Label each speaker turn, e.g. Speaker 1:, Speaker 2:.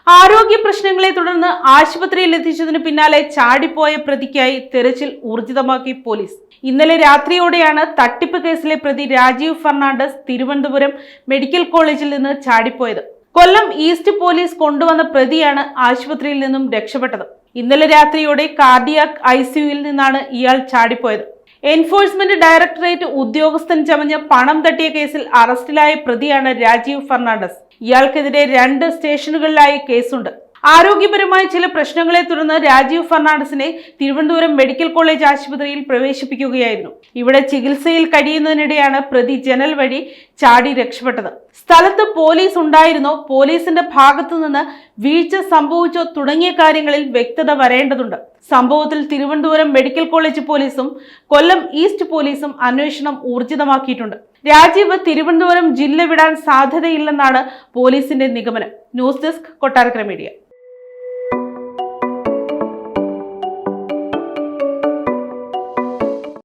Speaker 1: ആരോഗ്യ പ്രശ്നങ്ങളെ തുടർന്ന് ആശുപത്രിയിൽ എത്തിച്ചതിന് പിന്നാലെ ചാടിപ്പോയ പ്രതിക്കായി തെരച്ചിൽ ഊർജിതമാക്കി പോലീസ്. ഇന്നലെ രാത്രിയോടെയാണ് തട്ടിപ്പ് കേസിലെ പ്രതി രാജീവ് ഫെർണാണ്ടസ് തിരുവനന്തപുരം മെഡിക്കൽ കോളേജിൽ നിന്ന് ചാടിപ്പോയത്. കൊല്ലം ഈസ്റ്റ് പോലീസ് കൊണ്ടുവന്ന പ്രതിയാണ് ആശുപത്രിയിൽ നിന്നും രക്ഷപ്പെട്ടത്. ഇന്നലെ രാത്രിയോടെ കാർഡിയാക് ICUവിൽ നിന്നാണ് ഇയാൾ ചാടിപ്പോയത്. എൻഫോഴ്സ്മെന്റ് ഡയറക്ടറേറ്റ് ഉദ്യോഗസ്ഥൻ ചമഞ്ഞ് പണം തട്ടിയ കേസിൽ അറസ്റ്റിലായ പ്രതിയാണ് രാജീവ് ഫെർണാണ്ടസ്. ഇയാൾക്കെതിരെ 2 സ്റ്റേഷനുകളിലായി കേസുണ്ട്. ആരോഗ്യപരമായ ചില പ്രശ്നങ്ങളെ തുടർന്ന് രാജീവ് ഫെർണാണ്ടസിനെ തിരുവനന്തപുരം മെഡിക്കൽ കോളേജ് ആശുപത്രിയിൽ പ്രവേശിപ്പിക്കുകയായിരുന്നു. ഇവിടെ ചികിത്സയിൽ കഴിയുന്നതിനിടെയാണ് പ്രതി ജനൽ വഴി ചാടി രക്ഷപ്പെട്ടത്. സ്ഥലത്ത് പോലീസ് ഉണ്ടായിരുന്നോ, പോലീസിന്റെ ഭാഗത്തു നിന്ന് വീഴ്ച സംഭവിച്ചോ തുടങ്ങിയ കാര്യങ്ങളിൽ വ്യക്തത വരേണ്ടതുണ്ട്. സംഭവത്തിൽ തിരുവനന്തപുരം മെഡിക്കൽ കോളേജ് പോലീസും കൊല്ലം ഈസ്റ്റ് പോലീസും അന്വേഷണം ഊർജിതമാക്കിയിട്ടുണ്ട്. രാജീവ് തിരുവനന്തപുരം ജില്ല വിടാൻ സാധ്യതയില്ലെന്നാണ് പോലീസിന്റെ നിഗമനം. News desk, Kottarakkara media.